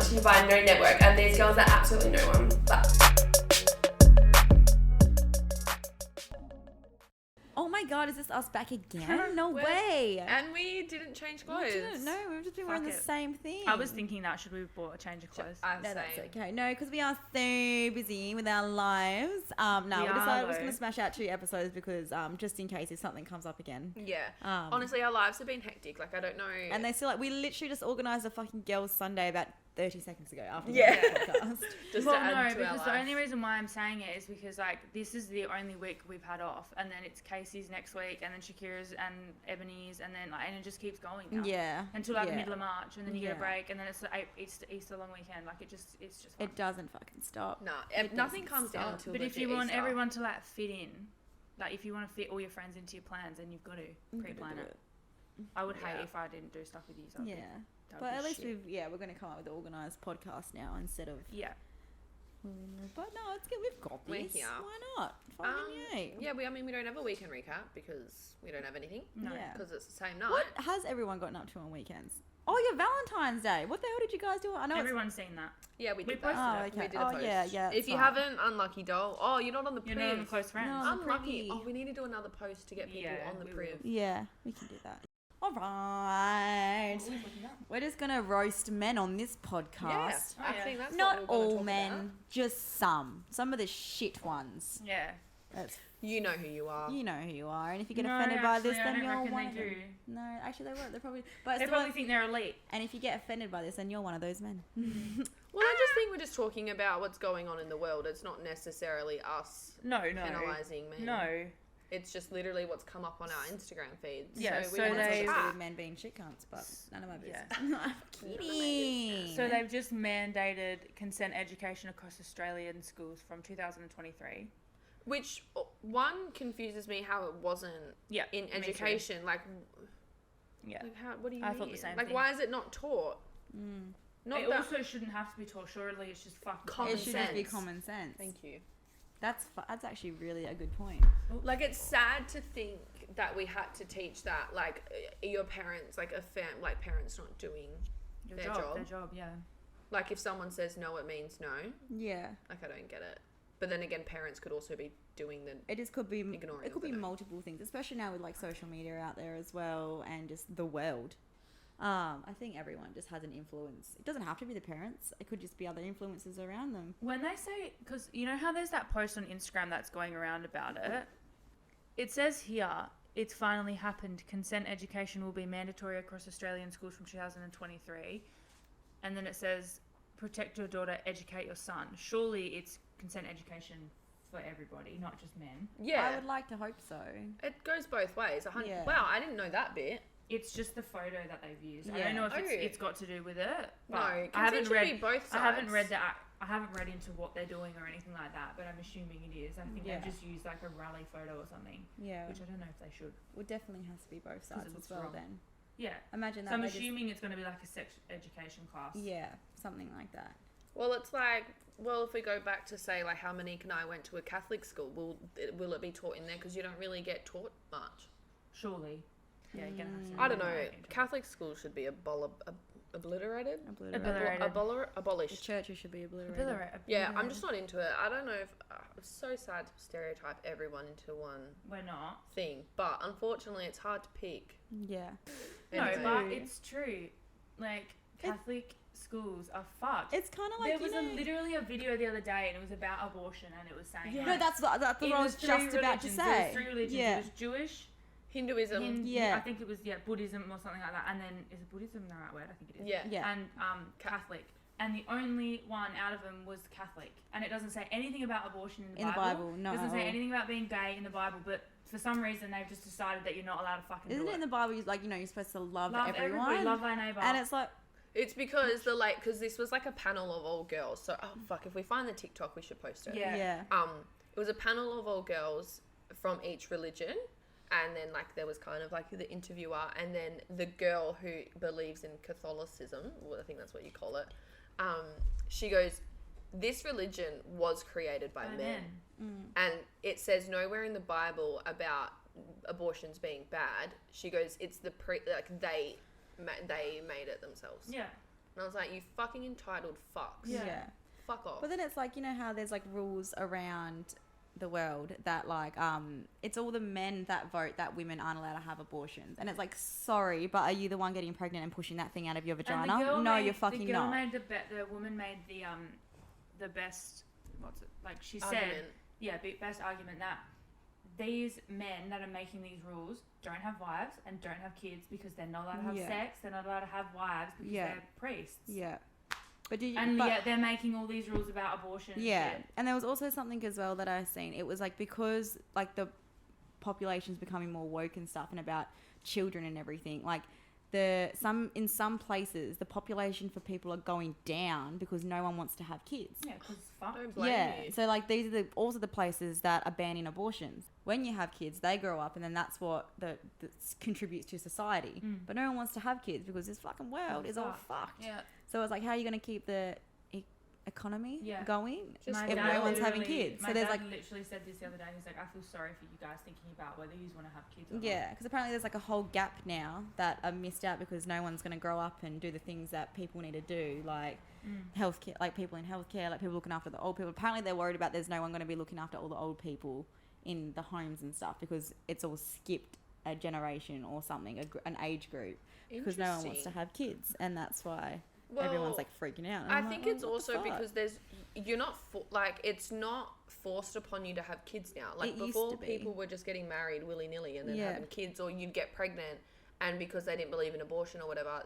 to by no network, and these girls are absolutely no one. Oh my god, is this us back again? No way. And we didn't change clothes. We didn't, no, we've just been wearing the same thing. I was thinking that, should we have bought a change of clothes? No, that's okay. No, because we are so busy with our lives. We decided we was going to smash out 2 episodes because just in case if something comes up again. Yeah. Honestly, our lives have been hectic. Like, I don't know. And they still, like, we literally just organised a fucking girls' Sunday about 30 seconds ago after the podcast. Because the only reason why I'm saying it is because, like, this is the only week we've had off, and then it's Casey's next week, and then Shakira's and Ebony's, and then, like, and it just keeps going now. Yeah. Until, like, the middle of March, and then you get a break, and then it's the Easter long weekend. Like, it's just fun. It doesn't fucking stop. No, nothing comes down until But if you want everyone to, like, fit in, like, if you want to fit all your friends into your plans, then you've got to pre-plan it. I would hate if I didn't do stuff with you. So but at least we're going to come up with an organised podcast now instead of... Yeah. But no, it's good. We've got this. We're here. Why not? Fucking yay. Yeah, we don't have a weekend recap because we don't have anything. No. Because it's the same night. What has everyone gotten up to on weekends? Oh, your Valentine's Day. What the hell did you guys do? I know everyone's seen that. Yeah, we did posted that. it. Okay. We did a post. Yeah. If you haven't, unlucky doll. Oh, you're not on the priv. You're not on the close friends. No, unlucky. Oh, we need to do another post to get people on the priv. Yeah, we can do that. All right. We're just going to roast men on this podcast. Yeah, I think that's not what we're all talk men, about. just some. Some of the shit ones. Yeah. You know who you are. You know who you are. And if you get offended by this, then you're one of them. No, actually they won't. They probably think they're elite. And if you get offended by this, then you're one of those men. Well, I just think we're just talking about what's going on in the world. It's not necessarily us penalising men. No. It's just literally what's come up on our Instagram feeds. Yeah, so they with men being shit cunts, but none of my business. Yeah. I'm kidding. So they've just mandated consent education across Australian schools from 2023. Which one confuses me how it wasn't in education. Like how, what do you mean? I thought the same like thing. why is it not taught? It also shouldn't have to be taught. Surely it's just fucking common sense. It should just be common sense. Thank you. That's actually really a good point. Like, it's sad to think that we had to teach that, like, your parents, like, parents not doing their job. Their job, yeah. Like, if someone says no, it means no. Yeah. Like, I don't get it. But then again, parents could also be doing ignoring. It could be multiple things, especially now with, like, social media out there as well and just the world. I think everyone just has an influence. It doesn't have to be the parents. It could just be other influences around them. When they say, because you know how there's that post on Instagram that's going around about it? It says here, it's finally happened. Consent education will be mandatory across Australian schools from 2023. And then it says, protect your daughter, educate your son. Surely it's consent education for everybody, not just men. Yeah. I would like to hope so. It goes both ways. Wow, I didn't know that bit. It's just the photo that they've used. Yeah. I don't know if it's got to do with it. But No, I haven't read both sides. I haven't read that. I haven't read into what they're doing or anything like that. But I'm assuming it is. I think they've just used like a rally photo or something. Yeah. Which I don't know if they should. Well, definitely has to be both sides as well. Wrong. Then. Yeah. Imagine that. So I'm assuming it's going to be like a sex education class. Yeah, something like that. Well, it's like, if we go back to say, like, how Monique and I went to a Catholic school, will it be taught in there? Because you don't really get taught much. Surely. Yeah, you're gonna have to. I don't know. Catholic schools should be obliterated. Abolished. The churches should be obliterated. Yeah, I'm just not into it. I don't know if it's so sad to stereotype everyone into one. We're not thing, but unfortunately, it's hard to pick. Yeah. No, but it's true. Like Catholic schools are fucked. It's kind of like there was literally a video the other day, and it was about abortion, and it was saying no, that's what I was just about to say. There was 3 religions. Yeah. It was Jewish. Hinduism. I think it was Buddhism or something like that. And then is Buddhism the right word? I think it is. Yeah. And Catholic. And the only one out of them was Catholic. And it doesn't say anything about abortion in the Bible. No. It doesn't say anything about being gay in the Bible. But for some reason, they've just decided that you're not allowed to fucking do it. Isn't it in the Bible? You're supposed to love everyone. Everybody, love thy neighbour. And it's like. It's because because this was like a panel of all girls. So if we find the TikTok, we should post it. Yeah. It was a panel of all girls from each religion. And then, there was kind of, the interviewer, and then the girl who believes in Catholicism, well, I think that's what you call it, she goes, this religion was created by men. And it says nowhere in the Bible about abortions being bad. She goes, it's they made it themselves. Yeah. And I was like, you fucking entitled fucks. Yeah. Fuck off. But then it's like, you know how there's like rules around the world that like it's all the men that vote that women aren't allowed to have abortions, and it's like, sorry, but are you the one getting pregnant and pushing that thing out of your vagina? No, you're fucking the girl not. Made the woman made the best, what's it, like she Argument. said, best argument that these men that are making these rules don't have wives and don't have kids because they're not allowed to have sex, they're not allowed to have wives because they're priests. Yeah. But yet they're making all these rules about abortion. Yeah, and there was also something as well that I seen. It was like, because like the population's becoming more woke and stuff, and about children and everything. Like in some places the population for people are going down because no one wants to have kids. Yeah, because fuck. Don't blame you. So like these are also the places that are banning abortions. When you have kids, they grow up, and then that's what that contributes to society. But no one wants to have kids because this fucking world is all fucked. Yeah. So it's like, how are you going to keep the economy going Just if no one's having kids? My So there's dad like, literally said this the other day. He's like, I feel sorry for you guys thinking about whether you want to have kids or not. yeah, because apparently there's like a whole gap now that are missed out because no one's going to grow up and do the things that people need to do, like healthcare, like people in healthcare, like people looking after the old people. Apparently they're worried about there's no one going to be looking after all the old people in the homes and stuff because it's all skipped a generation or something, an age group, because no one wants to have kids, and that's why everyone's like freaking out. And I I'm think like, it's what the also fuck? because you're not it's not forced upon you to have kids now. Like, It used before, to be. people were just getting married willy-nilly and then Yeah. having kids, or you'd get pregnant, and because they didn't believe in abortion or whatever,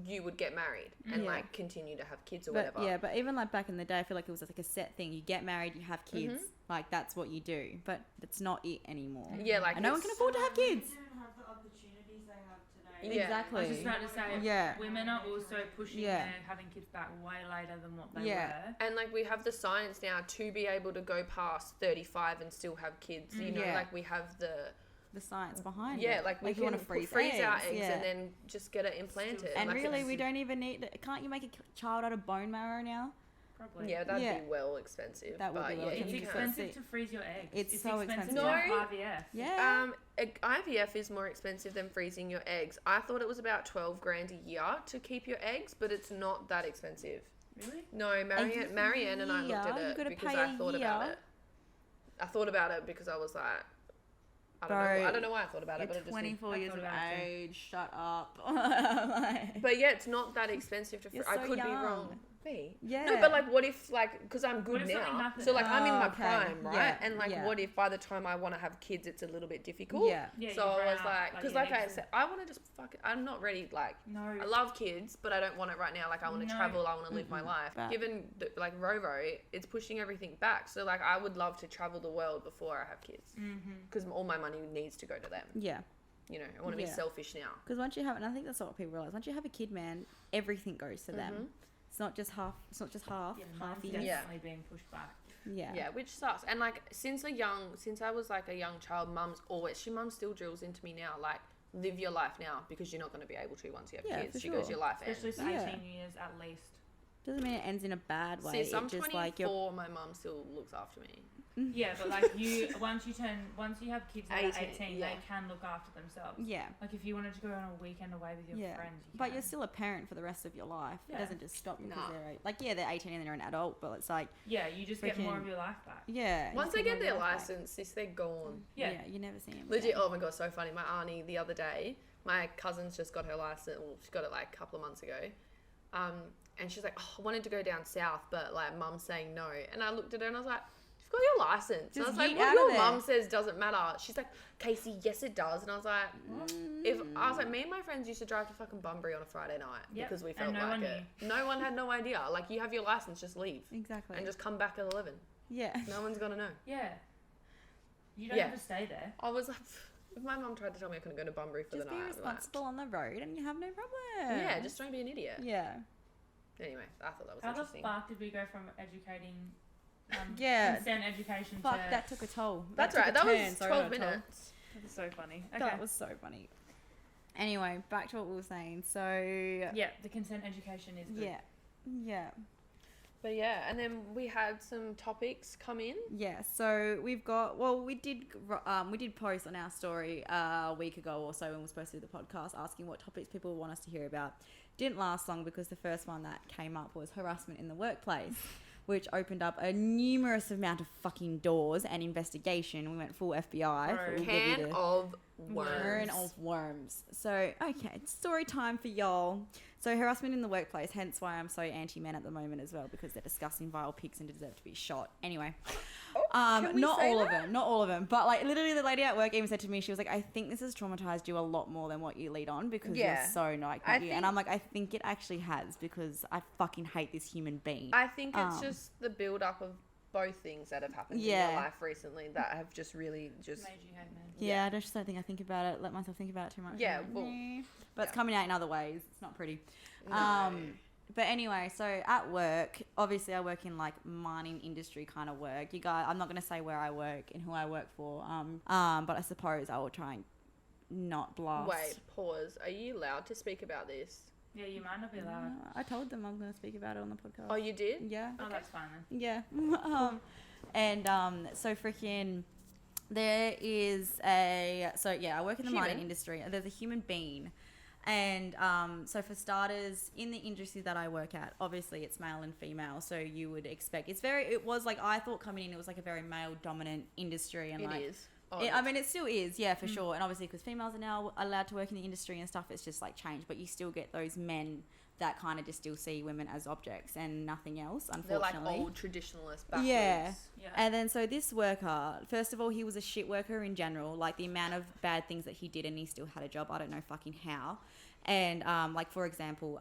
you would get married and Yeah. like continue to have kids or But whatever. yeah, but even like back in the day, I feel like it was like a set thing. You get married, you have kids, like that's what you do. But it's not it anymore. Yeah, like, and no one can it's- afford to have kids. Don't have the opportunities they have today. Yeah. Exactly. I was just about to say, Yeah. women are also pushing Yeah. their having kids back way later than what they Yeah. were. And like, we have the science now to be able to go past 35 and still have kids. You know, Yeah. like we have the science behind yeah, it. like we you can want to freeze our eggs, eggs yeah. and then just get it implanted. And like, really, it's- we don't even need. Can't you make a child out of bone marrow now? Probably. yeah, that'd Yeah. be well expensive. That would but be well yeah, It's you expensive. can- expensive to freeze your eggs. It's so expensive. to No. have IVF. Yeah. IVF is more expensive than freezing your eggs. I thought it was about 12 grand a year to keep your eggs, but it's not that expensive. Really? No, Marianne and I looked at year? You it gotta because pay I a thought about year? it. I thought about it because I was like, I don't Bro, know. I don't know why I thought about it, but You're it just 24 I years thought of about it too. age. Shut up. Like, But yeah, it's not that expensive to. You're I so could be young. wrong. Me? yeah. No, but like, what if because I'm What good if something now? happens? So like, I'm in my Oh, okay. prime, right? Yeah, And like, yeah. what if by the time I want to have kids, it's a little bit difficult? Yeah. Yeah, So you I run was out, like, because your like I eggs said, I want to just fuck it. I'm not ready. Like, No. I love kids, but I don't want it right now. Like, I want to No. travel. I want to live my life. But- Given like Rovo, it's pushing everything back. So like, I would love to travel the world before I have kids, because all my money needs to go to them. Yeah. You know, I want to be Yeah. selfish now. Because once you have, and I think that's what people realize. Once you have a kid, man, everything goes to them. It's not just half. It's not just half. Yeah, half mine's years. Yeah. definitely being pushed back. Yeah. Yeah, which sucks. And like, since I was like a young child, mum still drills into me now, like, live your life now because you're not going to be able to once you have Yeah, kids. for She goes, sure. your life Especially ends. for Yeah. 18 years at least. Doesn't mean it ends in a bad way. Sis, I'm It just 24. like you're. My mum still looks after me. Yeah, but like once you have kids at 18, yeah. they can look after themselves. Yeah. Like if you wanted to go on a weekend away with your Yeah. friends, you But can. you're still a parent for the rest of your life. It Yeah. doesn't just stop because Nah. they're like they're 18 and they're an adult, but it's like Yeah, you just get more freaking- of your life back. yeah. you Once just they more get of their your life back. license, sis, they're gone. Yeah. You never see them. Legit. Oh my god, so funny. My auntie the other day, my cousin's just got her license. Well, she got it like a couple of months ago. And she's like, oh, I wanted to go down south, but like mum's saying no. And I looked at her and I was like, you've got your license. And I Just was like, yeet what out your of there. mum says doesn't matter. She's like, Casey, yes it does. And I was like, me and my friends used to drive to fucking Bunbury on a Friday night Yep. because we And felt no like one it. No one had no idea. Like, you have your license, just leave Exactly. and just come back at 11. yeah. No one's gonna know. Yeah. You don't Yeah. have to stay there. I was like, if my mum tried to tell me I couldn't go to Bunbury for Just the be night, I'd be like, responsible on the road and you have no problem. yeah, just don't be an idiot. Yeah. Anyway, I thought that was How the interesting. fuck did we go from educating Yeah. consent education Fuck, to... that took a toll. That's took right. a That turn. was Sorry, 12 not a toll. minutes. That was so funny. Okay. That was so funny. Anyway, back to what we were saying. So Yeah, the consent education is good. yeah. But yeah, and then we had some topics come in. Yeah, so we've got, we did post on our story a week ago or so when we were supposed to do the podcast asking what topics people want us to hear about. Didn't last long because the first one that came up was harassment in the workplace, which opened up a numerous amount of fucking doors and investigation. We went full FBI. Bro. Can of worms. Can of worms. So, okay, it's story time for y'all. So, harassment in the workplace, hence why I'm so anti-men at the moment as well, because they're disgusting, vile pigs and deserve to be shot. Anyway, can we not say all that? of them, not all of them, but like literally the lady at work even said to me, she was like, I think this has traumatized you a lot more than what you lead on because Yeah. you're so like and I'm like, I think it actually has because I fucking hate this human being. I think it's just the build up of both things that have happened in Yeah. your life recently that have just really just Made you hate men. Yeah, I just don't think I think about it, let myself think about it too much. Yeah, I'm like, well, "Nah." But it's coming out in other ways. It's not pretty. No. But anyway, so at work, obviously I work in like mining industry kind of work. You guys, I'm not going to say where I work and who I work for. But I suppose I will try and not blast. Wait, pause. Are you allowed to speak about this? Yeah, you might not be allowed. I told them I'm going to speak about it on the podcast. Oh, you did? Yeah. Oh, that's fine then. Yeah. So freaking there is I work in the mining industry. There's a human being. And so for starters, in the industry that I work at, obviously it's male and female, so you would expect it was like I thought coming in it was like a very male dominant industry and It like is. I mean, it still is, yeah, for sure. And obviously, because females are now allowed to work in the industry and stuff, it's just like changed. But you still get those men that kind of just still see women as objects and nothing else, They're unfortunately. like old traditionalists backwards. Yeah. Yeah. And then so this worker, first of all, he was a shit worker in general. Like the amount of bad things that he did and he still had a job, I don't know fucking how. And like for example,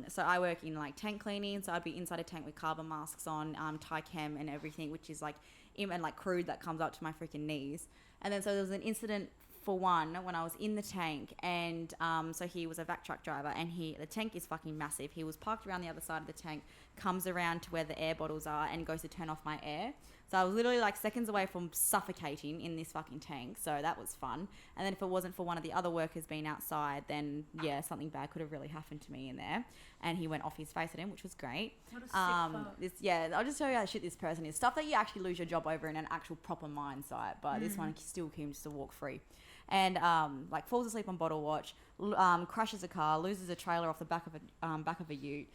so I work in like tank cleaning, so I'd be inside a tank with carbon masks on, Thai chem and everything, which is like and like crude that comes up to my freaking knees. And then so there was an incident for one when I was in the tank, and so he was a vac truck driver, and the tank is fucking massive. He was parked around the other side of the tank, comes around to where the air bottles are, and goes to turn off my air. So I was literally like seconds away from suffocating in this fucking tank. So that was fun. And then if it wasn't for one of the other workers being outside, then yeah, something bad could have really happened to me in there. And he went off his face at him, which was great. What a sick fuck. I'll just tell you how shit this person is. Stuff that you actually lose your job over in an actual proper mine site, but this one still came just to walk free. And like falls asleep on bottle watch, crashes a car, loses a trailer off the back of a ute.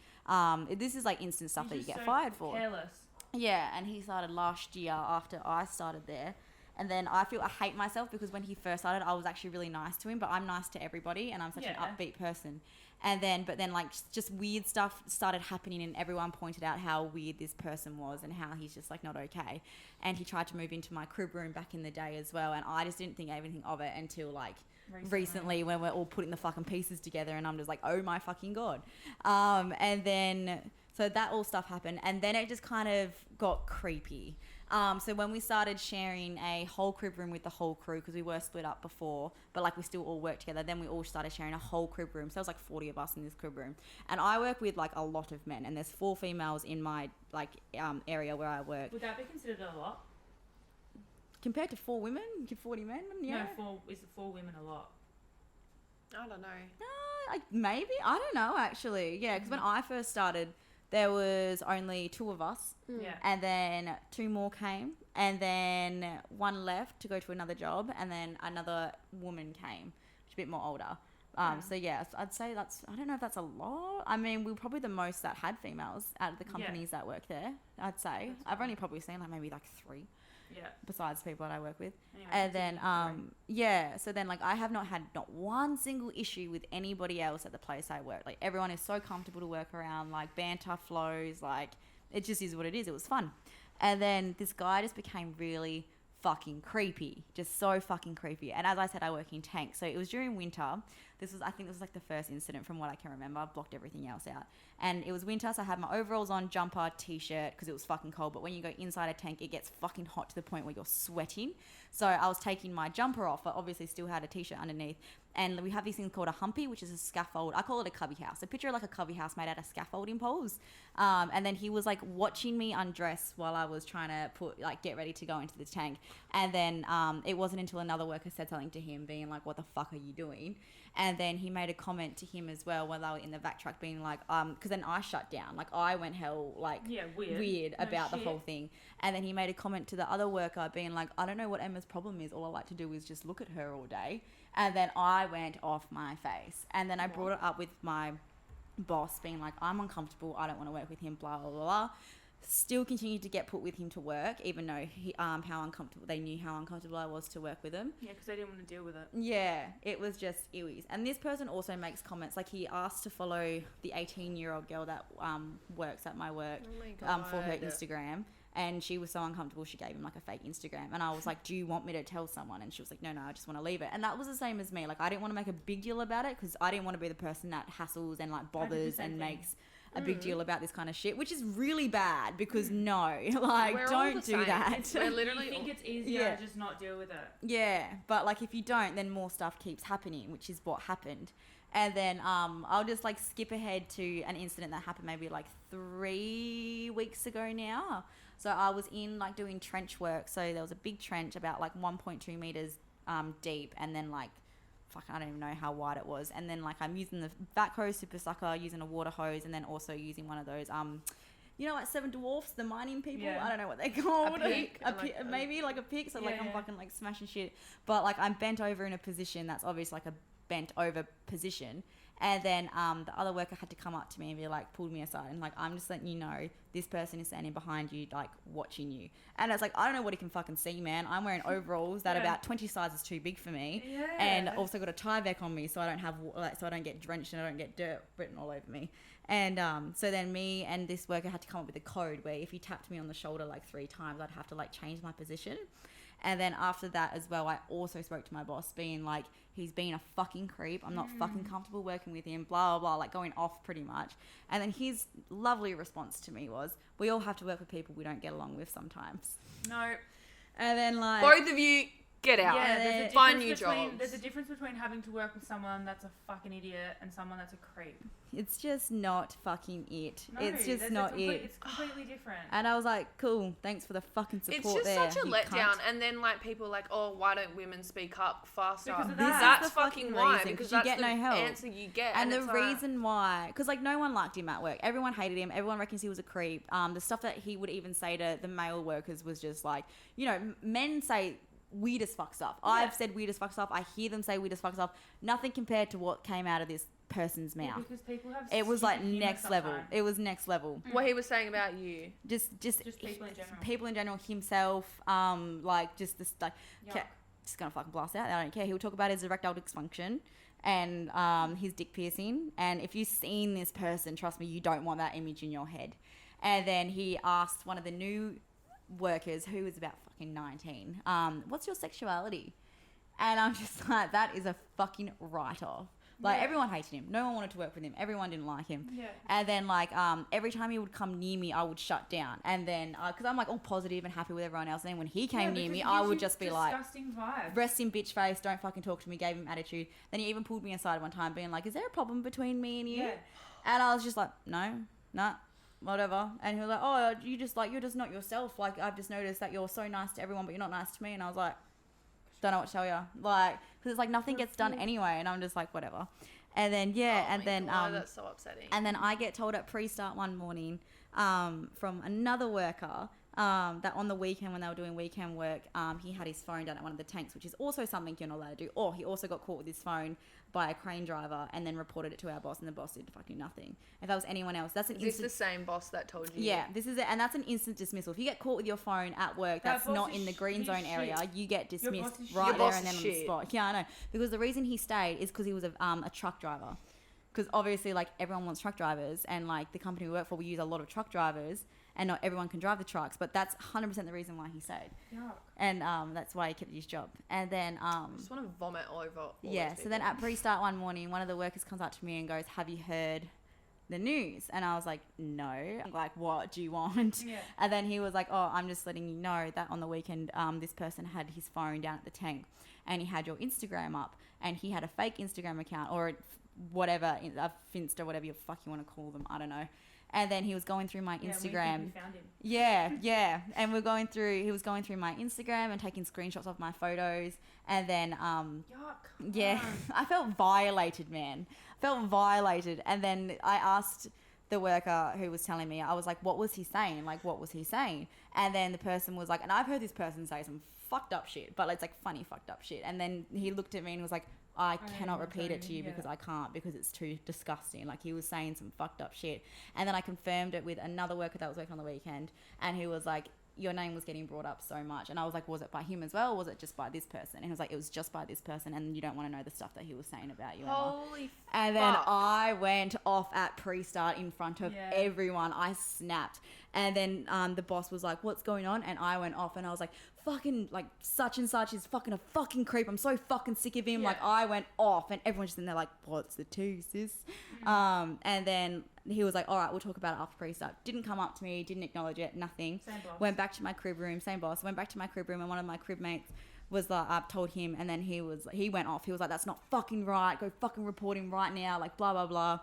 This is like instant stuff that you get fired for. Careless. Yeah, and he started last year after I started there. And then I hate myself because when he first started, I was actually really nice to him, but I'm nice to everybody and I'm such an upbeat person. But then like just weird stuff started happening and everyone pointed out how weird this person was and how he's just like not okay. And he tried to move into my crib room back in the day as well. And I just didn't think anything of it until like recently when we're all putting the fucking pieces together and I'm just like, oh my fucking God. And then, so that all stuff happened. And then it just kind of got creepy. So when we started sharing a whole crib room with the whole crew, because we were split up before, but like we still all worked together, then we all started sharing a whole crib room. So there was like 40 of us in this crib room. And I work with like a lot of men, and there's 4 females in my like area where I work. Would that be considered a lot? Compared to 4 women, 40 men, yeah. No, is it 4 women a lot? I don't know. Like maybe, I don't know actually. Yeah, because when I first started, there was only 2 of us. Yeah. And then 2 more came, and then 1 left to go to another job, and then another woman came, which is a bit more older. So yeah, I'd say I don't know if that's a lot. I mean, we're probably the most that had females out of the companies that work there, I'd say. I've only probably seen like maybe like 3. Yeah. Besides people that I work with. Anyway, And then, so then like I have not had not one single issue with anybody else at the place I work. Like everyone is so comfortable to work around, like banter flows, like it just is what it is. It was fun. And then this guy just became really fucking creepy, just so fucking creepy. And as I said, I work in tanks. So it was during winter. I think this was like the first incident from what I can remember. I blocked everything else out. And it was winter, so I had my overalls on, jumper, t-shirt, because it was fucking cold. But when you go inside a tank, it gets fucking hot to the point where you're sweating. So I was taking my jumper off, but obviously still had a t-shirt underneath. And we have these things called a humpy, which is a scaffold. I call it a cubby house. So picture like a cubby house made out of scaffolding poles. And then he was like watching me undress while I was trying to get ready to go into the tank. And then it wasn't until another worker said something to him being like, what the fuck are you doing? And then he made a comment to him as well while they were in the vac truck, being like, because then I shut down. Like, I went hell, like, weird No about the shit. whole thing. And then he made a comment to the other worker being like, I don't know what Emma's problem is. All I like to do is just look at her all day. And then I went off my face. And then I brought it up with my boss being like, I'm uncomfortable. I don't want to work with him, blah, blah, blah. Still continued to get put with him to work, even though how uncomfortable, they knew how uncomfortable I was to work with him. Yeah, because they didn't want to deal with it. Yeah, it was just ewies. And this person also makes comments, like he asked to follow the 18-year-old girl that works at my work for her Instagram. And she was so uncomfortable, she gave him like a fake Instagram. And I was like, do you want me to tell someone? And she was like, no, I just want to leave it. And that was the same as me. Like, I didn't want to make a big deal about it because I didn't want to be the person that hassles and like bothers and makes a big deal about this kind of shit, which is really bad because no, like, We're all don't the do same. that. We're literally You think all- it's easier to just not deal with it. Yeah, but like if you don't, then more stuff keeps happening, which is what happened. And then I'll just like skip ahead to an incident that happened maybe like 3 weeks ago now. So I was in like doing trench work. So there was a big trench about like 1.2 meters deep, and then like I don't even know how wide it was. And then like I'm using the backhoe super sucker, using a water hose, and then also using one of those you know, like Seven Dwarfs, the mining people. Yeah. I don't know what they're called. pick? Maybe like a pick. So like I'm Yeah. fucking like smashing shit. But like I'm bent over in a position that's obviously like a bent over position. And then the other worker had to come up to me and be like, pulled me aside and like, I'm just letting you know this person is standing behind you, like watching you. And it's like, I don't know what he can fucking see, man. I'm wearing overalls that are about 20 sizes too big for me, and also got a Tyvek on me so I don't have so I don't get drenched and I don't get dirt written all over me. And so then me and this worker had to come up with a code where if he tapped me on the shoulder like 3 times, I'd have to like change my position. And then after that as well, I also spoke to my boss being like, he's being a fucking creep. I'm not fucking comfortable working with him, blah, blah, blah, like going off pretty much. And then his lovely response to me was, we all have to work with people we don't get along with sometimes. No. And then like... Both of you, get out. Yeah, there's a Find new difference jobs. There's a difference between having to work with someone that's a fucking idiot and someone that's a creep. It's just not fucking it. No, it's just not it. It's completely different. And I was like, cool, thanks for the fucking support It's just there, such a you letdown. cunt. And then like people are like, oh, why don't women speak up faster? Because of This that. is That's the fucking fucking why. reason, Because 'cause you that's get the no help. answer you get. And the it's like- reason why, because like no one liked him at work. Everyone hated him. Everyone reckons he was a creep. The stuff that he would even say to the male workers was just like, you know, men say weird as fuck stuff. I've said weird as fuck stuff. I hear them say weird as fuck stuff. Nothing compared to what came out of this person's Yeah, mouth. because people have It was like stupid humour next level. sometimes. It was next level. what he was saying about you. Just people in general. people in general, himself, like just this like Yuck. just gonna fucking blast out. I don't care. He'll talk about his erectile dysfunction and his dick piercing. And if you've seen this person, trust me, you don't want that image in your head. And then he asked one of the new workers, who was about fucking 19, what's your sexuality? And I'm just like, that is a fucking write-off. Like, everyone hated him. No one wanted to work with him. Everyone didn't like him. Yeah. And then, like, every time he would come near me, I would shut down. And then, because I'm, like, all positive and happy with everyone else. And then when he came near me, I would just be like, disgusting vibes. rest in bitch face, don't fucking talk to me, gave him attitude. Then he even pulled me aside one time being like, is there a problem between me and you? Yeah. And I was just like, no, whatever. And he was like, oh, you're just not yourself. Like, I've just noticed that you're so nice to everyone, but you're not nice to me. And I was like, don't know what to tell you. Like, because it's like nothing gets done anyway. And I'm just like, whatever. And then, Oh my God, that's so upsetting. and then I get told at pre-start one morning from another worker that on the weekend when they were doing weekend work, he had his phone down at one of the tanks, which is also something you're not allowed to do. Or he also got caught with his phone by a crane driver and then reported it to our boss, and the boss did fucking nothing. If that was anyone else, that's an Is this instant... the same boss that told you? Yeah, this is it, and that's an instant dismissal. If you get caught with your phone at work, That that's boss not is in the green he's zone shit. area, you get Your dismissed boss is right shit. Your there boss and then is on the shit. spot. Yeah, I know. Because the reason he stayed is because he was a truck driver. Because obviously, like, everyone wants truck drivers, and like the company we work for, we use a lot of truck drivers, and not everyone can drive the trucks. But that's 100% the reason why he stayed, Yuck. and that's why he kept his job. And then I just want to vomit all over. All yeah, those so then people. at pre-start one morning, one of the workers comes up to me and goes, "Have you heard the news?" And I was like, "No." I'm like, "What do you want?" Yeah. And then he was like, "Oh, I'm just letting you know that on the weekend, this person had his phone down at the tank, and he had your Instagram up, and he had a fake Instagram account or whatever, a Finsta, whatever you fuck you want to call them, I don't know." And then he was going through my Yeah, we Instagram. think we found him. Yeah. And he was going through my Instagram and taking screenshots of my photos. And then, Yuck. yeah, I felt violated, man. And then I asked the worker who was telling me, I was like, what was he saying? And then the person was like, and I've heard this person say some fucked up shit, but it's like funny fucked up shit. And then he looked at me and was like, I cannot repeat it to you because I can't, because it's too disgusting. Like, he was saying some fucked up shit. And then I confirmed it with another worker that was working on the weekend, and he was like, your name was getting brought up so much. And I was like, was it by him as well, or was it just by this person? And he was like, it was just by this person, and you don't want to know the stuff that he was saying about you. Holy And then I went off at pre-start in front of everyone. I snapped. And then the boss was like, what's going on? And I went off, and I was like, fucking, like, such and such is fucking a fucking creep. I'm so fucking sick of him. Like, I went off, and everyone's just in there like, what's the tea, sis? And then he was like, all right, we'll talk about it after pre-start. Didn't come up to me, didn't acknowledge it, nothing. Same boss. Went back to my crib room, same boss. Went back to my crib room, and one of my crib mates was like, I told him, and then he went off. He was like, that's not fucking right. Go fucking report him right now. Like, blah, blah, blah.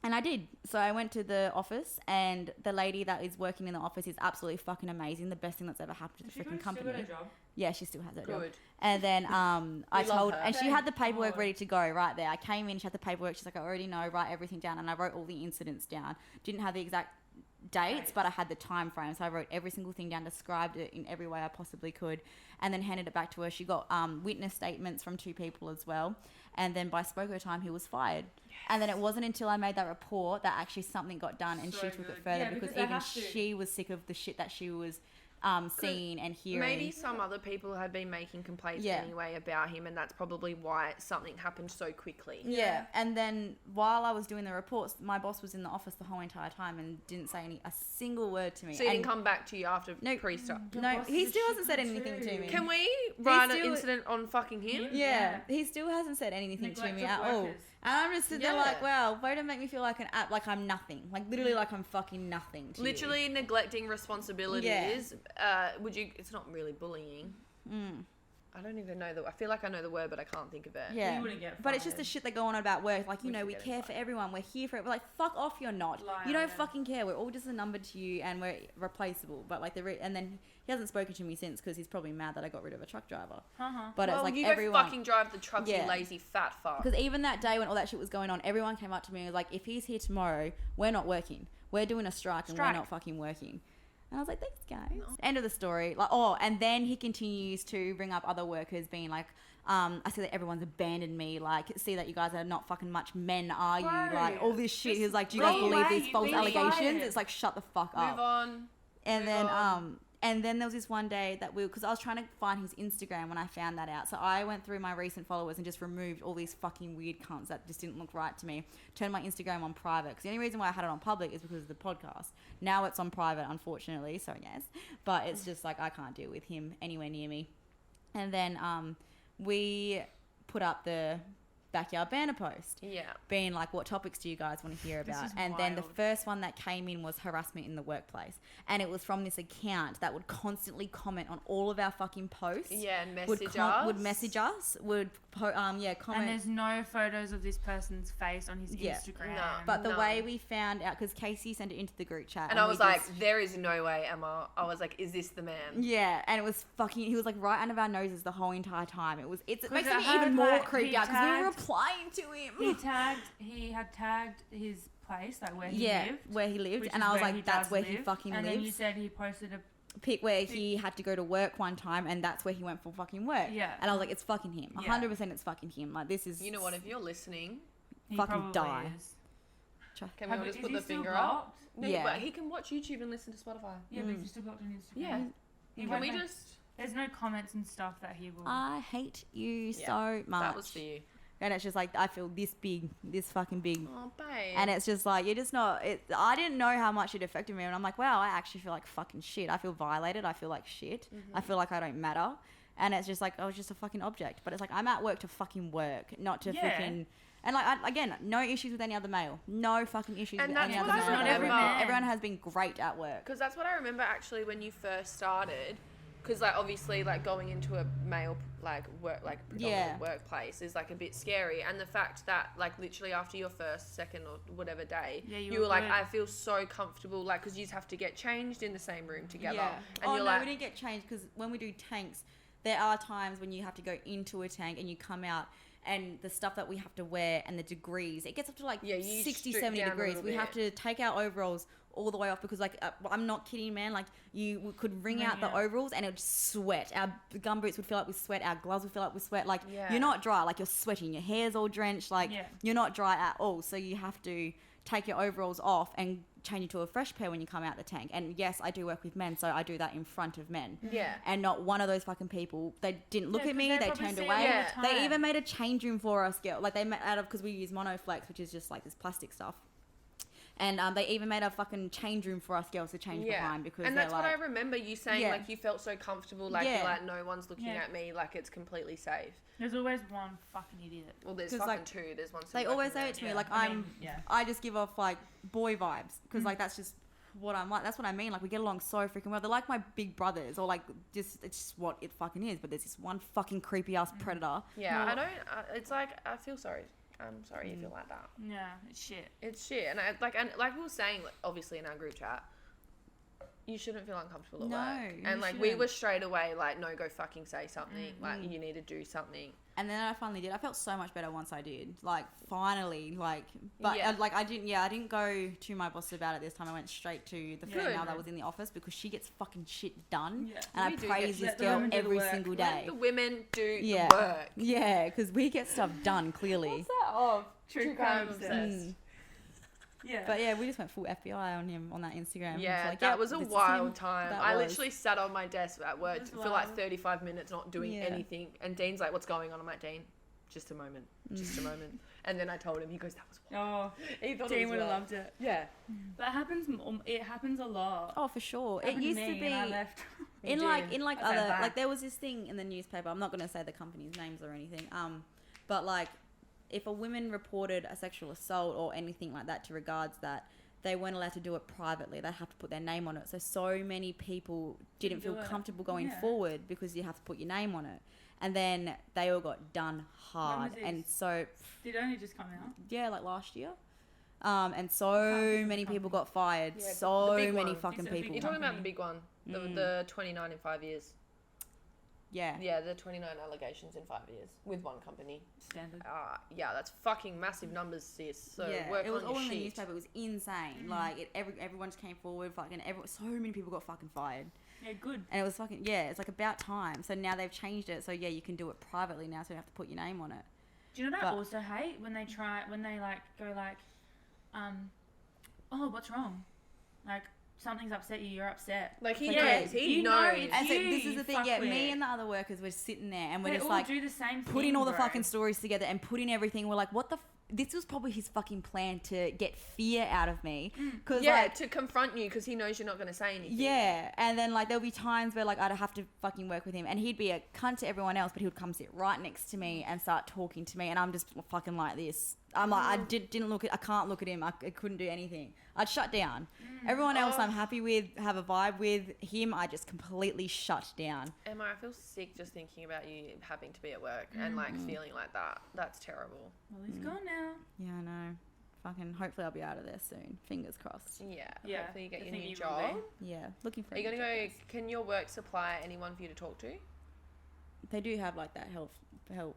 And I did. So I went to the office, and the lady that is working in the office is absolutely fucking amazing. The best thing that's ever happened to the freaking company. Still got a job? Yeah, she still has her job. Good. And then I told, her. and she had the paperwork God. ready to go right there. I came in, she had the paperwork. She's like, I already know, write everything down. And I wrote all the incidents down. Didn't have the exact dates, but I had the time frame. So I wrote every single thing down, described it in every way I possibly could, and then handed it back to her. She got witness statements from 2 people as well. And then by spoker time, he was fired. And then it wasn't until I made that report that actually something got done, and So she took good. it further, Yeah, because because they even have to. she was sick of the shit that she was seeing and hearing. Maybe some other people had been making complaints Yeah. anyway about him, and that's probably why something happened so quickly. Yeah, and then while I was doing the reports, my boss was in the office the whole entire time and didn't say a single word to me. So he And didn't come back to you after No. pre-start. No, boss he is a still hasn't said shit anything to too. me. Can we run an still- incident on fucking him? Yeah, he still hasn't said anything to Neglect me of at all. workers. And I'm just sitting there Yeah. like, well, way to make me feel like like I'm nothing. Like, literally like I'm fucking nothing to you. Literally neglecting responsibilities. It's not really bullying. I don't even know I feel like I know the word, but I can't think of it. Yeah, You wouldn't get but it's just the fired. shit that go on about work. Like, you know, we should get care for everyone. We're here for it. We're like, fuck off, you're not. Liar, You don't yeah. fucking care. We're all just a number to you, and we're replaceable. But like and then he hasn't spoken to me since, because he's probably mad that I got rid of a truck driver. But Well, it's like you everyone. go fucking drive the truck, Yeah. you lazy fat fuck. Because even that day when all that shit was going on, everyone came up to me and was like, if he's here tomorrow, we're not working. We're doing a strike and we're Strike. not fucking working. And I was like, thanks, guys. End of the story. Like, and then he continues to bring up other workers being like, I see that everyone's abandoned me. Like, see that you guys are not fucking much men, are you? Bro, Like, all this shit. He was like, do you go guys believe away, these false be allegations? fired. It's like, shut the fuck up. Move on. And Move then, on. and then there was this one day that because I was trying to find his Instagram when I found that out. So I went through my recent followers and just removed all these fucking weird cunts that just didn't look right to me. Turned my Instagram on private, because the only reason why I had it on public is because of the podcast. Now it's on private, unfortunately. So yes, but it's just like, I can't deal with him anywhere near me. And then we put up the backyard banner post, Yeah. being like, what topics do you guys want to hear This about? is And then the wild. first one that came in was harassment in the workplace, and it was from this account that would constantly comment on all of our fucking posts. Yeah, and would message us. would message us, would comment. And there's no photos of this person's face on his Yeah. Instagram. No. But the No. way we found out, because Casey sent it into the group chat, And I we was like, just- there is no way, Emma. I was like, is this the man? yeah, and it was fucking. He was like right under our noses the whole entire time. It makes I me heard, even more like, creeped he out because we were tagged- replying to him. He had tagged his place, like where he yeah, lived. where he lived, which and is I was where like, he that's does where he live. fucking and lives. then you said he posted a Pick where he had to go to work one time, and that's where he went for fucking work. Yeah. And I was like, it's fucking him. Yeah. 100% it's fucking him. Like, this is... You know what? If you're listening, he Fucking probably die. is. can we all just Is put he the still finger up? blocked? No, Yeah. but he can watch YouTube and listen to Spotify. Yeah, but he's still blocked on Instagram. Yeah. He Can won't we make- just... There's no comments and stuff that he will. I hate you Yeah, so much. That was for you. And it's just like, I feel this big, this fucking big. Oh, babe. And it's just like, you're just not... I didn't know how much it affected me. And I'm like, wow, I actually feel like fucking shit. I feel violated. I feel like shit. I feel like I don't matter. And it's just like, I was just a fucking object. But it's like, I'm at work to fucking work, not to Yeah. freaking... And like, again, no issues with any other male. No fucking issues And with that's any what other I male. remember. Everyone has been great at work. Because that's what I remember actually when you first started. because like obviously like going into a male like work like predominant workplace is like a bit scary, and the fact that like literally after your first, second or whatever day, you were like, I feel so comfortable, like because you just have to get changed in the same room together. And you're like, we didn't get changed because when we do tanks, there are times when you have to go into a tank and you come out. And the stuff that we have to wear and the degrees, it gets up to like 60, 70 degrees. We have to take our overalls all the way off because like, I'm not kidding, man. Like you could wring out the overalls and it would sweat. Our gum boots would fill up with sweat. Our gloves would fill up with sweat. Like you're not dry. Like you're sweating. Your hair's all drenched. Like you're not dry at all. So you have to take your overalls off and change into a fresh pair when you come out the tank. And yes, I do work with men, so I do that in front of men. Yeah. And not one of those fucking people, they didn't look at me, they turned away. They even made a change room for us, girl. Like they made out of, because we use Monoflex, which is just like this plastic stuff. And they even made a fucking change room for us girls to change behind because and that's like, what I remember you saying, like you felt so comfortable, like you're like, no one's looking at me, like it's completely safe. There's always one fucking idiot. Well, there's fucking like, two. There's one. They always say it to me, like I just give off like boy vibes because like that's just what I'm like. That's what I mean. Like we get along so freaking well. They're like my big brothers, or like just it's just what it fucking is. But there's this one fucking creepy ass predator. Yeah, I don't. It's like I feel sorry. I'm sorry you feel like that. Yeah, it's shit. It's shit, and like we were saying, like, obviously in our group chat, you shouldn't feel uncomfortable at work. And like we were straight away like, no, go fucking say something. Like you need to do something. And then I finally did. I felt so much better once I did. Like finally, like, but like I didn't go to my boss about it this time. I went straight to the female that was in the office because she gets fucking shit done. Yeah. And I praise this girl every single day. Let the women do the work. Yeah, because we get stuff done clearly. What's that of? True crime obsessed. Yeah. But yeah, we just went full FBI on him on that Instagram. Yeah, like, that was a wild time. I literally sat on my desk at work for like 35 minutes not doing anything. And Dean's like, what's going on? I'm like, Dean, just a moment. Just a moment. And then I told him, he goes, that was wild. Oh, he thought Dean would have loved it. Yeah. But it happens a lot. Oh, for sure. It used to be and I left. in like other, like there was this thing in the newspaper. I'm not going to say the company's names or anything. But like, if a woman reported a sexual assault or anything like that to regards that, they weren't allowed to do it privately. They have to put their name on it. So many people didn't feel comfortable going forward because you have to put your name on it. And then they all got done hard. And so... Did it only just come out? Yeah, like last year. And so many people got fired. Yeah, so many fucking people. You're talking about the big one. The 29 in 5 years. Yeah. Yeah, the 29 allegations in 5 years with one company. Standard. Yeah, that's fucking massive numbers, sis. So work it was on all your in the shit. newspaper. It was insane. Like everyone just came forward. Fucking so many people got fucking fired. Yeah, good. And it was fucking it's like about time. So now they've changed it. So yeah, you can do it privately now. So you don't have to put your name on it. Do you know what I also hate when they like go like, oh, what's wrong? Like, something's upset you, you're upset. Like he knows. He knows. And so this is the thing, me and the other workers were sitting there and we're just like do the same thing, putting all the fucking stories together and putting everything. We're like, what the this was probably his fucking plan to get fear out of me. Cause like, to confront you because he knows you're not going to say anything. Yeah, and then like there'll be times where like I'd have to fucking work with him and he'd be a cunt to everyone else, but he would come sit right next to me and start talking to me and I'm just fucking like this. I'm like, I can't look at him. I couldn't do anything. I'd shut down. Everyone else I'm happy with, have a vibe with. Him, I just completely shut down. Emma, I feel sick just thinking about you having to be at work and like feeling like that. That's terrible. Well, he's gone now. Yeah, I know. Fucking, hopefully I'll be out of there soon. Fingers crossed. Yeah. Hopefully you get your new job. Yeah, looking for. Are you gonna go? Can your work supply anyone for you to talk to? They do have like that help,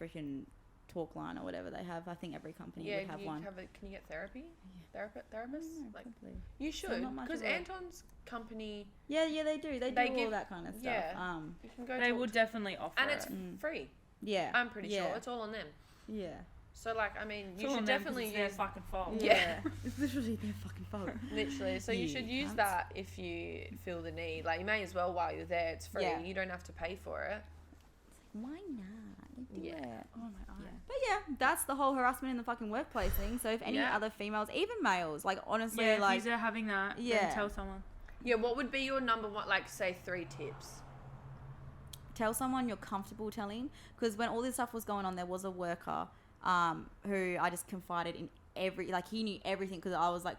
freaking talk line or whatever they have. I think every company would have one. Can you get therapy? Therapists? Like, probably. You should, because Anton's company. Yeah, they do. They do all that kind of stuff. Yeah. You can go. They will definitely offer and it's free. Yeah. I'm pretty sure it's all on them. Yeah. So like, I mean, you should definitely use their fucking fault. Yeah. It's literally their fucking fault. Literally. So you should use that if you feel the need. Like, you may as well while you're there. It's free. You don't have to pay for it. Why not? Do it. Oh my eye. Yeah. But yeah, that's the whole harassment in the fucking workplace thing. So if any other females, even males, like honestly, like if you're having that, then tell someone. Yeah, what would be your number one, like say 3 tips? Tell someone you're comfortable telling, because when all this stuff was going on, there was a worker who I just confided in he knew everything because I was like,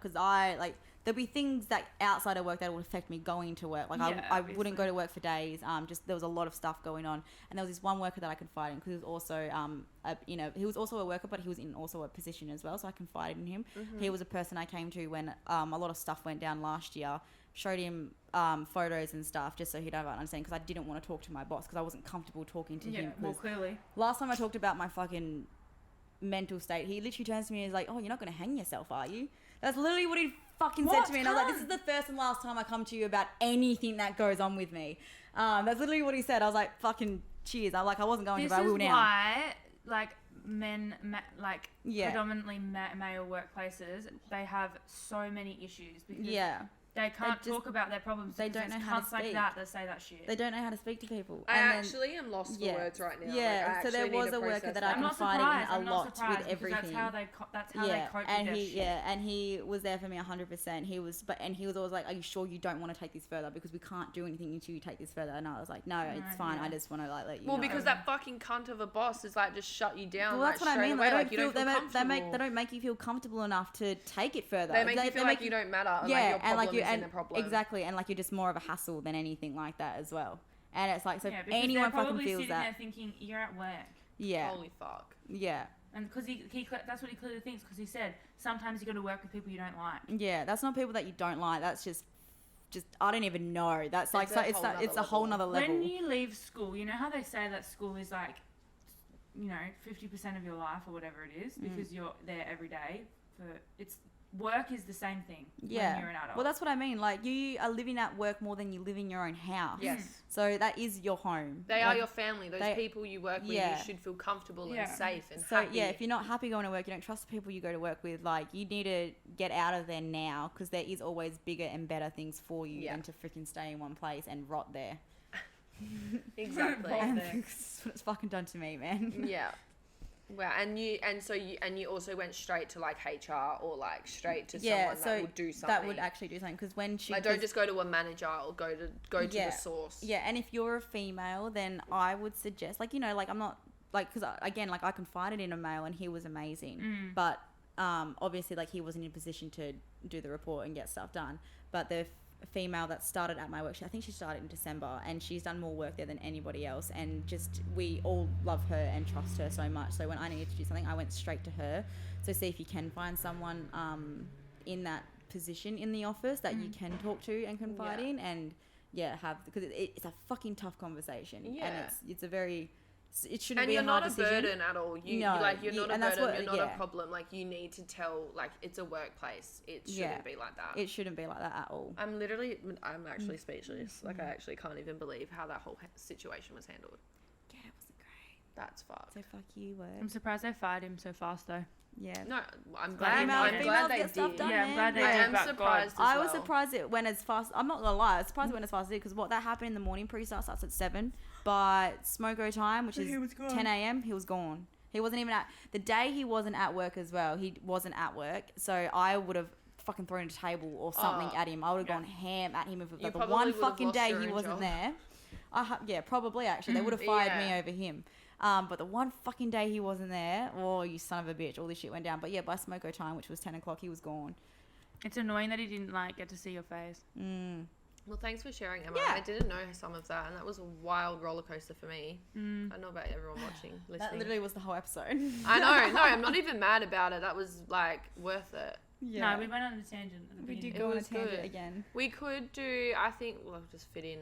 there'll be things that outside of work that would affect me going to work. Like Yeah, I obviously. wouldn't go to work for days. Just there was a lot of stuff going on, and there was this one worker that I confided in because he was also he was also a worker, but he was in also a position as well. So I confided in him. He was a person I came to when a lot of stuff went down last year. Showed him photos and stuff just so he'd have an understanding because I didn't want to talk to my boss because I wasn't comfortable talking to him. Well, clearly. Last time I talked about my fucking mental state, he literally turns to me and is like, "Oh, you're not going to hang yourself, are you?" That's literally what he fucking said to me. And I was like, "This is the first and last time I come to you about anything that goes on with me." That's literally what he said. I was like, "Fucking cheers." I wasn't going to, but I will now. This is why, like, Yeah. predominantly male workplaces, they have so many issues because Yeah. they can't just- talk about their problems. they because don't it's know how to cunts like speak. that say that shit. They don't know how to speak to people. I And then- actually am lost for yeah. words right now. Yeah, Like, I so there actually was need to a worker process that I I'm not confided surprised. in I'm a not lot surprised with because everything. that's how they cope and with their he shit. and he was there for me 100%. He was always like, "Are you sure you don't want to take this further? Because we can't do anything until you take this further." And I was like, "No, it's fine. yeah. I just want to let you Well, know." because that fucking cunt of a boss is like just shut you down. Well, that's what I straight mean. away. They Like, you don't feel comfortable. they don't make you feel comfortable enough to take it further. They make you feel like you don't matter. And yeah, like your and problem like you isn't a problem. exactly, and like you're just more of a hassle than anything like that as well. And it's like, so Yeah, if because anyone they're fucking probably feels sitting there that, thinking you're at work. yeah, Holy fuck. yeah. And because that's what he clearly thinks, because he said sometimes you got to work with people you don't like. Yeah, that's not people that you don't like. That's just I don't even know. That's like It's a whole it's a nother whole level. nother level. When you leave school, you know how they say that school is like, 50% of your life or whatever it is, because you're there every day. Work is the same thing when you're an adult. Well, that's what I mean. Like, you are living at work more than you live in your own house. Yes. So that is your home. They are your family. Those they- people you work with, yeah. you should feel comfortable Yeah. and safe and So happy. yeah, if you're not happy going to work, you don't trust the people you go to work with. Like, you need to get out of there now because there is always bigger and better things for you Yeah. than to freaking stay in one place and rot there. Exactly. And that's what it's fucking done to me, man. Yeah. Wow, and you also went straight to like HR or like straight to Yeah, someone so that would do something. that would actually do something because when she like don't just go to a manager or go to Yeah. the source. Yeah, and if you're a female, then I would suggest, I'm not, because again, I confided in a male and he was amazing. But obviously, he wasn't in a position to do the report and get stuff done. But the female that started at my work, I think she started in December, and she's done more work there than anybody else. And just, we all love her and trust her so much. So when I needed to do something, I went straight to her. So see if you can find someone in that position in the office that you can talk to and confide in, and because it's a fucking tough conversation. Yeah. And it's a very, it shouldn't And be you're a hard not a decision. burden at all. You're No, not a and that's burden. what- You're not yeah. a problem. Like, you need to tell, like, it's a workplace. It shouldn't be like that. It shouldn't be like that at all. I'm actually speechless. Like, I actually can't even believe how that whole situation was handled. Yeah, it wasn't great. That's fucked. So fuck you, work. I'm surprised they fired him so fast though. Yeah. No, I'm glad. Female- I'm females glad they get stuff did. done, Yeah, I'm man. glad they I did. am but surprised. God. as I was well. surprised it went as fast. I'm not gonna lie. I was surprised it went as fast as it did because what that happened in the morning pre-start starts at 7. By smoko time, which is 10 a.m., he was gone. He wasn't even the day he wasn't at work as well. He wasn't at work, so I would have fucking thrown a table or something at him. I would have gone ham at him if You the probably one would have fucking lost day your he own wasn't job. there. Yeah, probably actually. They would have fired me Yeah. over him. But the one fucking day he wasn't there, oh, you son of a bitch, all this shit went down. But yeah, by smoko time, which was 10 o'clock, he was gone. It's annoying that he didn't get to see your face. Well, thanks for sharing, Emma. Yeah. I didn't know some of that, and that was a wild roller coaster for me. I don't know about everyone watching, That listening. literally was the whole episode. I know. No, I'm not even mad about it. That was like worth it. Yeah. No, we went on a tangent at the We beginning. did go on a was tangent good. again. We could do. I think we'll just fit in.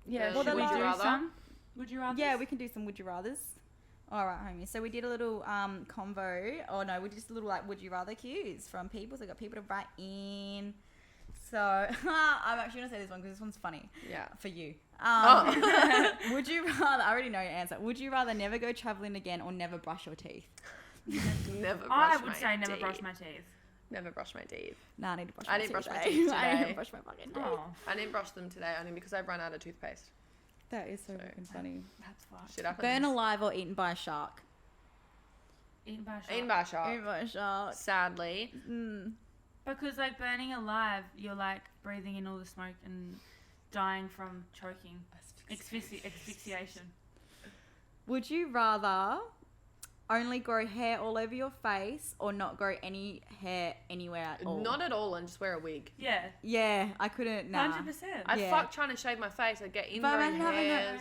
Yeah, Well, should the we last- do rather? some? Would you rather? Yeah, we can do some would you rathers. All right, homie. So we did a little convo. Oh no, we did just a little would you rather cues from people. So I got people to write in. So I'm actually gonna say this one because this one's funny. Yeah. For you. Oh. Would you rather? I already know your answer. Would you rather never go traveling again or never brush your teeth? Never. Brush I my would say never teeth. brush my teeth. Never brush my teeth. Nah, I need to brush. I my didn't teeth brush my today. teeth I today. didn't brush my fucking teeth. Oh, I didn't brush them today only because I've run out of toothpaste. That is so fucking funny. that's fucked. Shit happens. Burn alive or eaten by a shark? Eaten by a shark. Eaten by a shark. Eaten by a shark. Sadly. Because like burning alive, you're like breathing in all the smoke and dying from choking. Asphyxiation. Would you rather only grow hair all over your face or not grow any hair anywhere at all? Not at all, and just wear a wig. Yeah. Yeah, I couldn't. Nah. 100%. I Yeah. fuck trying to shave my face. I get But ingrown imagine having no- hairs.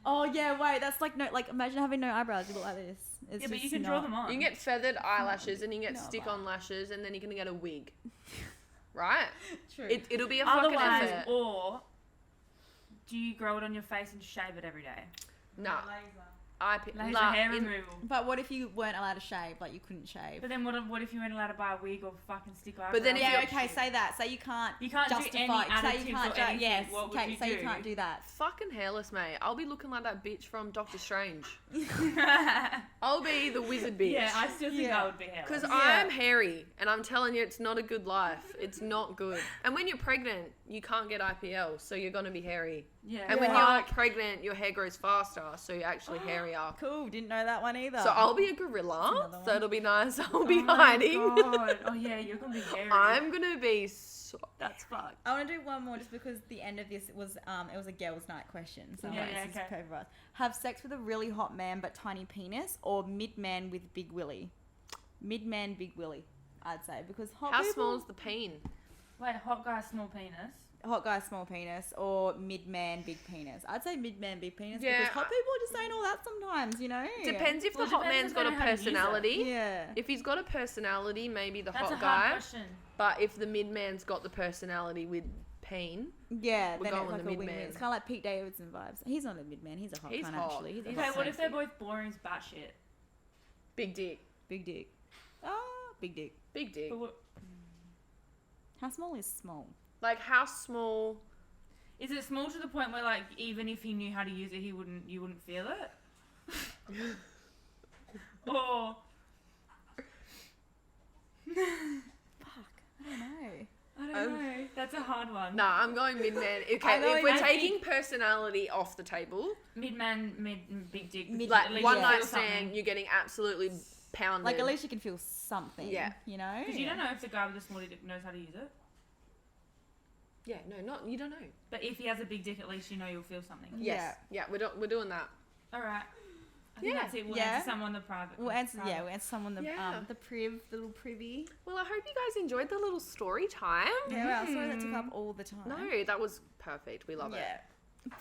Oh yeah, wait. That's like no. Like imagine having no eyebrows. You look like this. It's Yeah, but you just can draw them on. You can get feathered eyelashes, and you can get No, stick-on but- lashes, and then you can get a wig. Right? True. It'll be a fucking Otherwise, effort. or do you grow it on your face and shave it every day? Nah. Laser hair removal. But what if you weren't allowed to shave? Like you couldn't shave. But then what if you weren't allowed to buy a wig or fucking stick eyebrows? But then if Yeah. you're- Okay. Say that. Say you can't. You can't do justify. any say additives you can't. or anything. Yes. What would Okay. you Say you do? can't do that. Fucking hairless, mate. I'll be looking like that bitch from Doctor Strange. I'll be the wizard bitch. Yeah, I still think Yeah. I would be hairless. Because Yeah. I'm hairy, and I'm telling you, it's not a good life. It's not good. And when you're pregnant, you can't get IPL, so you're gonna be hairy. Yeah. And when Yeah. you're pregnant, your hair grows faster, so you're actually hairier. Cool. Didn't know that one either. So I'll be a gorilla, another so one. it'll be nice. I'll Oh be my hiding. God. Oh yeah, you're gonna be hairy. I'm gonna be so... That's fucked. I want to do one more just because the end of this was it was a girls' night question. So Yeah, this yeah, is okay. perfect for us. Have sex with a really hot man but tiny penis, or mid man with big willy? Mid man, big willy, I'd say, because hot How people, small is the peen? Wait, hot guy, small penis. hot guy, small penis, or mid man, big penis? I'd say mid man, big penis Yeah, because hot people just ain't all that sometimes, you know. Depends if Well, the hot depends man's if got they a know how to use it. personality. Yeah. If he's got a personality, maybe the That's a hot hard guy. question. But if the mid man's got the personality with peen, Yeah, We're then going it's like the a win-win. mid-man. It's kind of like Pete Davidson vibes. He's not a mid man. He's a hot He's cunt hot. actually. He's a He's Okay, hot what cunt. if they're both boring as batshit? big dick. Big dick. Big dick. Big dick. But what, How small is small? Like how small? is it small to the point where, like, even if he knew how to use it, you wouldn't feel it? Or Fuck. I don't know. I don't know. That's a hard one. Nah, I'm going mid man. Okay, I'm going if we're mid- taking personality off the table, Big big dick. Mid- like At least one you night feel something. stand, you're getting absolutely pounded. Like at least you can feel something. Yeah. You know. Because you don't know if the guy with the small dick knows how to use it. Yeah, no, not you don't know. But if he has a big dick, at least you know you'll feel something. Yes, yeah, we're doing that. All right. I think Yeah. that's it. We'll Yeah. answer some on the private. We'll answer. private. Yeah, we'll answer someone the Yeah. the little privy. Well, I hope you guys enjoyed the little story time. Yeah. Well, sorry that took up all the time. No, that was perfect. We love Yeah. it.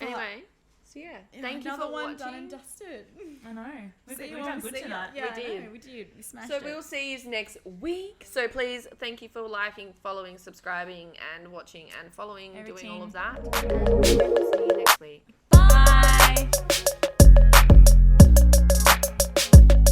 Anyway, so yeah, thank you another for one watching. done and dusted. I know. We've See you done on- good see you- tonight. Yeah, We I did. know, we did. We smashed So it. we'll see you next week. So please, thank you for liking, following, subscribing, and watching and following, doing all of that. And we'll see you next week.